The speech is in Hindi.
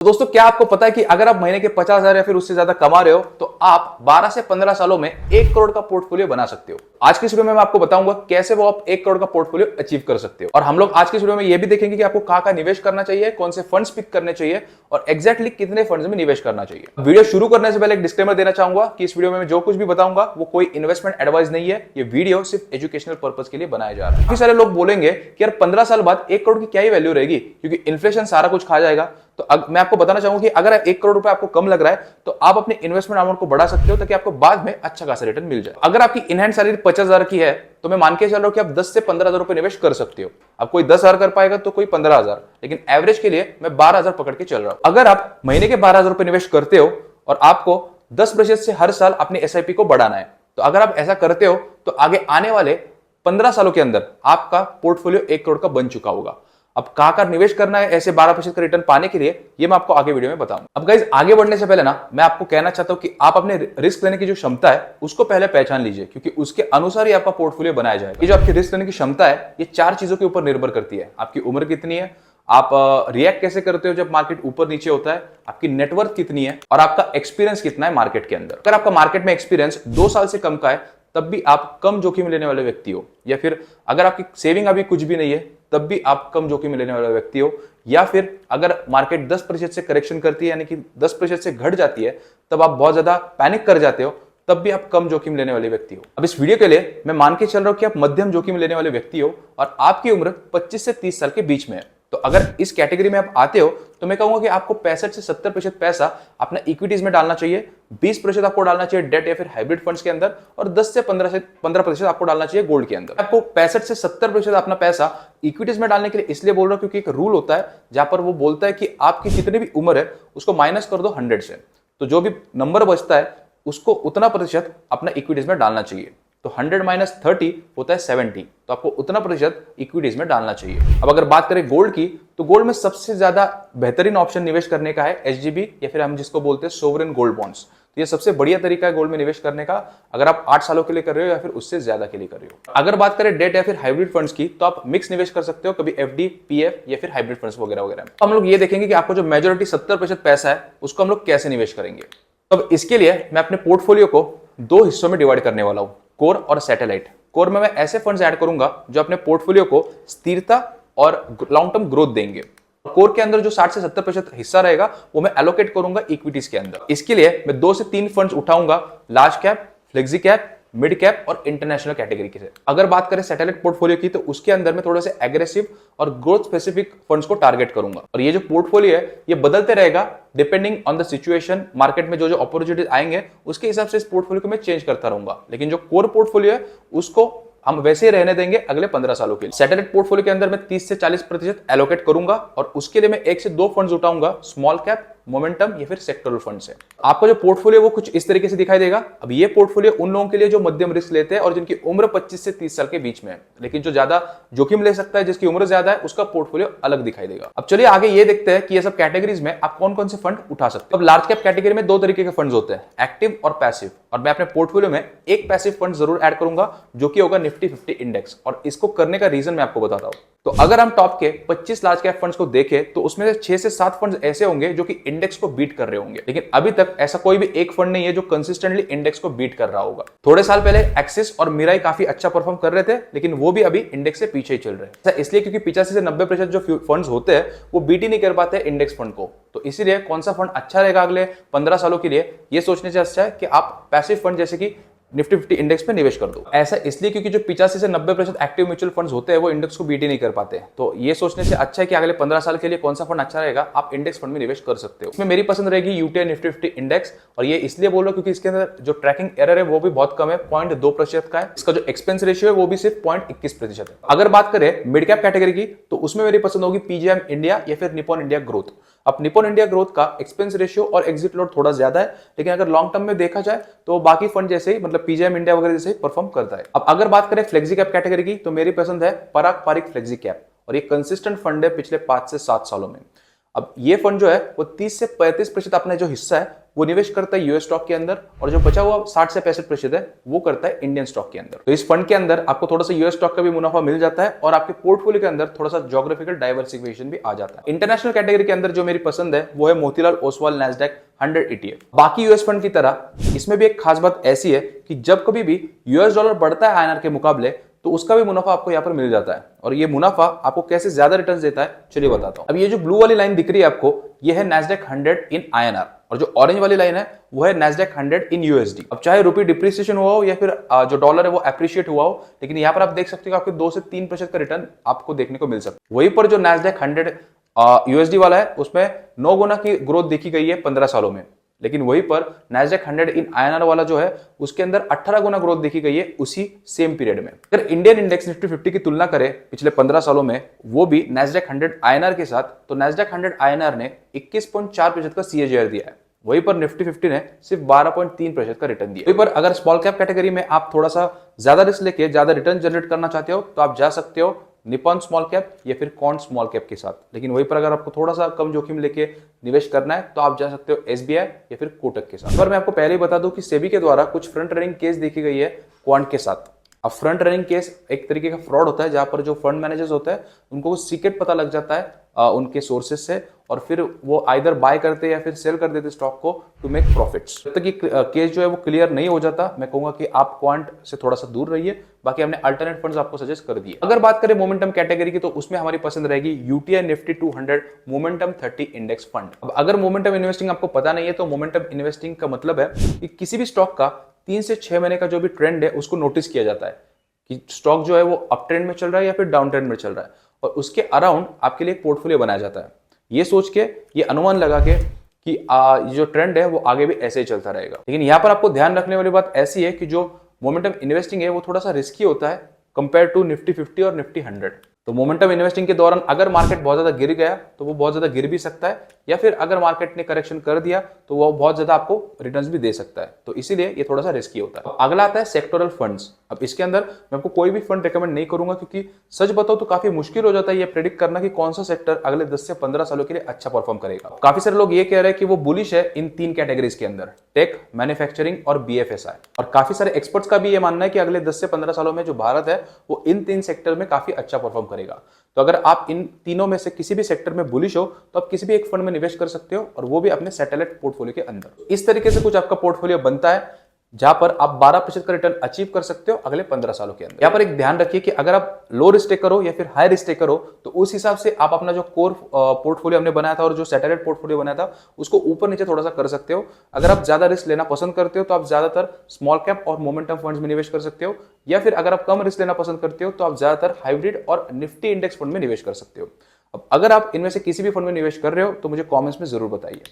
तो दोस्तों, क्या आपको पता है कि अगर आप महीने के 50,000 या फिर उससे ज्यादा कमा रहे हो तो आप 12 से 15 सालों में 1 करोड़ का पोर्टफोलियो बना सकते हो। आज की इस वीडियो में मैं आपको बताऊंगा कैसे वो आप 1 करोड़ का पोर्टफोलियो अचीव कर सकते हो। और हम लोग आज की इस वीडियो में ये भी देखेंगे कि आपको कहां निवेश करना चाहिए, कौन से फंड्स पिक करने चाहिए और एग्जैक्टली कितने फंड्स में निवेश करना चाहिए। वीडियो शुरू करने से पहले एक डिस्क्लेमर देना चाहूंगा कि इस वीडियो में जो कुछ भी बताऊंगा वो कोई इन्वेस्टमेंट एडवाइस नहीं है। ये वीडियो सिर्फ एजुकेशनल पर्पस के लिए बनाया जा रहा है। काफी सारे लोग बोलेंगे कि यार 15 साल बाद 1 करोड़ की क्या ही वैल्यू रहेगी, क्योंकि इन्फ्लेशन सारा कुछ खा जाएगा। तो मैं आपको बताना चाहूंगा कि अगर 1 करोड़ रुपए आपको कम लग रहा है तो आप अपने इन्वेस्टमेंट अमाउंट को बढ़ा सकते हो ताकि आपको बाद में अच्छा खासा रिटर्न मिल जाए। अगर आपकी इन हैंड सैलरी 50,000 की है तो मैं मान के चल रहा हूं कि आप 10 से 15,000 रुपए निवेश कर सकते हो। अब कोई 10,000 कर पाएगा तो कोई 15,000, लेकिन एवरेज के लिए मैं 12,000 पकड़ के चल रहा हूं। अगर आप महीने के 12,000 रुपए निवेश करते हो और आपको 10% से हर साल अपनी एसआईपी को बढ़ाना है, तो अगर आप ऐसा करते हो तो आगे आने वाले 15 सालों के अंदर आपका पोर्टफोलियो 1 करोड़ का बन चुका होगा। अब कहां निवेश करना है ऐसे 12% का रिटर्न पाने के लिए, ये मैं आपको आगे वीडियो में बताऊंगा। अब गाइस, आगे बढ़ने से पहले ना मैं आपको कहना चाहता हूं कि आप अपने रिस्क लेने की जो क्षमता है उसको पहले पहचान लीजिए, क्योंकि उसके अनुसार ही आपका पोर्टफोलियो बनाया जाएगा। ये जो आपकी रिस्क लेने की क्षमता है ये 4 चीजों के ऊपर निर्भर करती है। आपकी उम्र कितनी है, आप रिएक्ट कैसे करते हो जब मार्केट ऊपर नीचे होता है, आपकी नेटवर्थ कितनी है और आपका एक्सपीरियंस कितना है मार्केट के अंदर। अगर आपका मार्केट में एक्सपीरियंस 2 साल से कम का है तब भी आप कम जोखिम लेने वाले व्यक्ति हो, या फिर अगर आपकी सेविंग अभी कुछ भी नहीं है तब भी आप कम जोखिम लेने वाले व्यक्ति हो, या फिर अगर मार्केट 10% से करेक्शन करती है यानी कि 10% से घट जाती है तब आप बहुत ज्यादा पैनिक कर जाते हो, तब भी आप कम जोखिम लेने वाले व्यक्ति हो। अब इस वीडियो के लिए मैं मान के चल रहा हूं कि आप मध्यम जोखिम लेने वाले व्यक्ति हो और आपकी उम्र 25 से 30 साल के बीच में है। तो अगर इस कैटेगरी में आप आते हो तो मैं कहूंगा कि आपको 65 से 70% पैसा अपना इक्विटीज में डालना चाहिए, 20% आपको डालना चाहिए डेट या फिर हाइब्रिड फंड्स के अंदर, और 10 से 15% आपको डालना चाहिए गोल्ड के अंदर। आपको 65 से 70% अपना पैसा इक्विटीज में डालने के लिए इसलिए बोल रहा हूं क्योंकि एक रूल होता है जहां पर वो बोलता है कि आपकी जितनी भी उम्र है उसको माइनस कर दो 100 से, तो जो भी नंबर बचता है उसको उतना प्रतिशत अपना इक्विटीज में डालना चाहिए। तो 100 माइनस 30 होता है 70, तो आपको उतना प्रतिशत इक्विटीज में डालना चाहिए। अब अगर बात करें गोल्ड की, तो गोल्ड में सबसे ज्यादा बेहतरीन ऑप्शन निवेश करने का है एसजीबी, या फिर हम जिसको बोलते हैं सोवरेन गोल्ड बॉन्ड्स। तो ये सबसे बढ़िया तरीका है गोल्ड में निवेश करने का, अगर आप 8 सालों के लिए कर रहे हो या फिर उससे ज्यादा के लिए कर रहे हो। अगर बात करें डेट या फिर हाइब्रिड फंड्स की, तो आप मिक्स निवेश कर सकते हो, कभी एफडी, पीएफ या फिर हाइब्रिड फंड्स वगैरह वगैरह। हम लोग ये देखेंगे कि आपको जो मेजोरिटी 70% पैसा है उसको हम लोग कैसे निवेश करेंगे। अब इसके लिए मैं अपने पोर्टफोलियो को 2 हिस्सों में डिवाइड करने वाला हूं, कोर और सैटेलाइट। कोर में मैं ऐसे फंड्स ऐड करूंगा जो अपने पोर्टफोलियो को स्थिरता और लॉन्ग टर्म ग्रोथ देंगे। कोर के अंदर जो 60 से 70% हिस्सा रहेगा वो मैं एलोकेट करूंगा इक्विटीज के अंदर। इसके लिए मैं 2 से 3 फंड्स उठाऊंगा, large cap, flexi cap, mid cap और इंटरनेशनल कैटेगरी के से। अगर बात करें सैटेलाइट पोर्टफोलियो की, तो उसके अंदर में थोड़े से एग्रेसिव और ग्रोथ स्पेसिफिक फंड्स को टारगेट करूंगा। और ये जो पोर्टफोलियो है ये बदलते रहेगा depending on the situation, market में जो अपॉर्चुनिटीज आएंगे उसके हिसाब से इस पोर्टफोलियो को मैं चेंज करता रहूंगा। लेकिन जो कोर पोर्टफोलियो है उसको हम वैसे ही रहने देंगे अगले 15 सालों के लिए। सैटेलाइट पोर्टफोलियो के अंदर मैं 30 से 40% एलोकेट करूंगा और उसके लिए मैं 1 से 2 फंड्स उठाऊंगा, स्मॉल कैप, मोमेंटम या फिर सेक्टरल फंड से। आपका जो पोर्टफोलियो वो कुछ इस तरीके से दिखाई देगा। अब ये पोर्टफोलियो उन लोगों के लिए जो मध्यम रिस्क लेते हैं और जिनकी उम्र 25 से 30 साल के बीच में है, लेकिन जो ज्यादा जोखिम ले सकता है, जिसकी उम्र ज्यादा है, उसका पोर्टफोलियो अलग दिखाई देगा। अब चलिए आगे ये देखते हैं कि ये सब कैटेगरीज में आप कौन कौन से फंड उठा सकते हैं। अब लार्ज कैप कैटेगरी में 2 तरीके के फंड्स होते हैं, एक्टिव और पैसिव, और मैं अपने पोर्टफोलियो में एक पैसिव फंड जरूर ऐड करूंगा जो कि होगा निफ्टी 50 इंडेक्स। और इसको करने का रीजन मैं आपको बताता हूं। तो अगर हम टॉप के 25 लार्ज कैप फंड्स को देखें तो उसमें से 6 से 7 फंड्स ऐसे होंगे जो कि इंडेक्स को बीट कर रहे होंगे, लेकिन अभी तक ऐसा कोई भी एक फंड नहीं है जो कंसिस्टेंटली इंडेक्स को बीट कर रहा होगा। थोड़े साल पहले एक्सिस और मिराई काफी अच्छा परफॉर्म कर रहे थे, लेकिन वो भी अभी इंडेक्स से पीछे ही चल रहे हैं। ऐसा इसलिए क्योंकि 85 से 90% जो फंड्स होते हैं वो बीट ही नहीं कर पाते इंडेक्स फंड को। तो इसीलिए कौन सा फंड अच्छा रहेगा अगले 15 सालों के लिए, ये सोचने से अच्छा है कि आप पैसिव फंड जैसे कि निफ्टी 50 इंडेक्स पे निवेश कर दो। ऐसा इसलिए क्योंकि जो 85 से 90% एक्टिव म्यूचुअल फंड्स होते हैं वो इंडेक्स को बीट ही नहीं कर पाते। तो ये सोचने से अच्छा है कि अगले 15 साल के लिए कौन सा फंड अच्छा रहेगा, आप इंडेक्स फंड में निवेश कर सकते हो। इसमें मेरी पसंद रहेगी यूटीआई निफ्टी 50 इंडेक्स, और ये इसलिए बोल रहा हूं क्योंकि इसके अंदर जो ट्रैकिंग एरर है वो भी बहुत कम है, 0.2% का है। इसका जो एक्सपेंस रेशियो है वो भी सिर्फ 0.21% है। अगर बात करें मिड कैप कैटेगरी की, तो उसमें मेरी पसंद होगी पीजीएम इंडिया या फिर निप्पॉन इंडिया ग्रोथ। अब निप्पॉन इंडिया ग्रोथ का एक्सपेंस रेशियो और एग्जिट लोड थोड़ा ज्यादा है, लेकिन अगर लॉन्ग टर्म में देखा जाए तो बाकी फंड जैसे ही, मतलब पीजीएम इंडिया वगैरह जैसे ही परफॉर्म करता है। अब अगर बात करें फ्लेक्सी कैप कैटेगरी की, तो मेरी पसंद है पराग पारिक फ्लेक्सी कैप, और ये कंसिस्टेंट फंड है पिछले 5 से 7 सालों में। अब ये फंड जो है वो 30 से 35% अपना जो हिस्सा है वो निवेश करता है यूएस स्टॉक के अंदर, और जो बचा हुआ 60 से 65% है वो करता है इंडियन स्टॉक के अंदर। तो इस फंड के अंदर आपको थोड़ा सा यूएस स्टॉक का भी मुनाफा मिल जाता है और आपके पोर्टफोलियो के अंदर थोड़ा सा ज्योग्राफिकल डाइवर्सिफिकेशन भी आ जाता है। इंटरनेशनल कैटेगरी के अंदर जो मेरी पसंद है वो है मोतीलाल ओसवाल नैस्डैक 100 ETF। बाकी यूएस फंड की तरह इसमें भी एक खास बात ऐसी है कि जब कभी भी यूएस डॉलर बढ़ता है आईएनआर के मुकाबले तो उसका भी मुनाफा आपको यहाँ पर मिल जाता है। और ये मुनाफा आपको कैसे ज्यादा रिटर्न देता है चलिए बताता हूं। अब ये जो ब्लू वाली लाइन दिख रही है आपको, ये है नैस्डैक 100 इन आईएनआर, और जो ऑरेंज वाली लाइन है वो है नैस्डैक 100 इन यूएसडी। अब चाहे रुपी डिप्रिसिएशन हुआ हो या फिर जो डॉलर है वो एप्रिशिएट हुआ हो, लेकिन यहाँ पर आप देख सकते हो आपको 2 से 3% का रिटर्न आपको देखने को मिल सकता है। वहीं पर जो नैस्डैक 100 यूएसडी वाला है उसमें 9 गुना की ग्रोथ देखी गई है 15 सालों में, लेकिन वहीं पर नैस्डैक 100 इन आईएनआर वाला जो है उसके अंदर 18 गुना ग्रोथ देखी गई है उसी सेम पीरियड में। अगर इंडियन इंडेक्स निफ्टी 50 की तुलना करें पिछले 15 सालों में वो भी नैस्डैक 100 आईएनआर के साथ, तो नैस्डैक 100 आईएनआर ने 21.4% का सीएजीआर दिया है, वहीं पर निफ्टी 50 ने सिर्फ 12.3% का रिटर्न दिया। वहीं पर अगर स्मॉल कैप कैटेगरी में आप थोड़ा सा ज्यादा रिस्क लेके ज्यादा रिटर्न जनरेट करना चाहते हो तो आप जा सकते हो निपॉन स्मॉल कैप या फिर क्वांट स्मॉल कैप के साथ, लेकिन वहीं पर अगर आपको थोड़ा सा कम जोखिम लेके निवेश करना है तो आप जा सकते हो एसबीआई या फिर कोटक के साथ। पर मैं आपको पहले ही बता दूं कि सेबी के द्वारा कुछ फ्रंट रनिंग केस देखी गई है क्वांट के साथ। अब फ्रंट रनिंग केस एक तरीके का फ्रॉड होता है जहां पर जो फंड मैनेजर्स होते हैं उनको सीक्रेट पता लग जाता है उनके सोर्सेज से, और फिर वो आइदर बाय करते या फिर सेल कर देते स्टॉक को टू मेक प्रॉफिट्स। जब तक ये केस जो है वो क्लियर नहीं हो जाता मैं कहूंगा कि आप क्वांट से थोड़ा सा दूर रहिए। बाकी हमने अल्टरनेट फंड्स आपको सजेस्ट कर दिए। अगर बात करें मोमेंटम कैटेगरी की तो उसमें हमारी पसंद रहेगी UTI Nifty 200 momentum 30 index fund. अब अगर मोमेंटम इन्वेस्टिंग आपको पता नहीं है तो मोमेंटम इन्वेस्टिंग का मतलब है कि किसी भी स्टॉक का 3 से 6 महीने का जो भी ट्रेंड है उसको नोटिस किया जाता है कि स्टॉक जो है वो अप ट्रेंड में चल रहा है या फिर डाउन ट्रेंड में चल रहा है, और उसके अराउंड आपके लिए एक पोर्टफोलियो बनाया जाता है ये सोच के, ये अनुमान लगा के कि ये जो ट्रेंड है वो आगे भी ऐसे ही चलता रहेगा। लेकिन यहाँ पर आपको ध्यान रखने वाली बात ऐसी है कि जो मोमेंटम इन्वेस्टिंग है वो थोड़ा सा रिस्की होता है कंपेयर टू निफ्टी 50 और निफ्टी 100। तो मोमेंटम इन्वेस्टिंग के दौरान अगर मार्केट बहुत ज्यादा गिर गया तो वो बहुत ज्यादा गिर भी सकता है, या फिर अगर मार्केट ने करेक्शन कर दिया तो वो बहुत ज्यादा आपको रिटर्न्स भी दे सकता है, तो इसीलिए ये थोड़ा सा रिस्की होता है। अगला आता है सेक्टोरल फंड्स। अब इसके अंदर मैं आपको कोई भी फंड रिकमेंड नहीं करूंगा क्योंकि सच बताओ तो काफी मुश्किल हो जाता है ये प्रेडिक्ट करना कि कौन सा सेक्टर अगले 10 से 15 सालों के लिए अच्छा परफॉर्म करेगा। काफी सारे लोग ये कह रहे हैं कि वो बुलिश है इन 3 कैटेगरीज के अंदर, टेक, मैन्युफैक्चरिंग और बीएफएसआई, और काफी सारे एक्सपर्ट्स का भी ये मानना है कि अगले 10 से 15 सालों में जो भारत है वो इन 3 सेक्टर में काफी अच्छा परफॉर्म करेगा। तो अगर आप इन तीनों में से किसी भी सेक्टर में बुलिश हो तो आप किसी भी एक फंड में निवेश कर सकते हो, और वो भी अपने सैटेलाइट पोर्टफोलियो के अंदर। इस तरीके से कुछ आपका पोर्टफोलियो बनता है जहां पर आप 12% का रिटर्न अचीव कर सकते हो अगले 15 सालों के अंदर। यहाँ पर एक ध्यान रखिए कि अगर आप लो रिस्क टेकर हो या फिर हाई रिस्क टेकर हो तो उस हिसाब से आप अपना जो कोर पोर्टफोलियो हमने बनाया था और जो सैटेलाइट पोर्टफोलियो बनाया था उसको ऊपर नीचे थोड़ा सा कर सकते हो। अगर आप ज्यादा रिस्क लेना पसंद करते हो तो आप ज्यादातर स्मॉल कैप और मोमेंटम फंड्स में निवेश कर सकते हो, या फिर अगर आप कम रिस्क लेना पसंद करते हो तो आप ज्यादातर हाइब्रिड और निफ्टी इंडेक्स फंड में निवेश कर सकते हो। अब अगर आप इनमें से किसी भी फंड में निवेश कर रहे हो तो मुझे कॉमेंट्स में जरूर बताइए।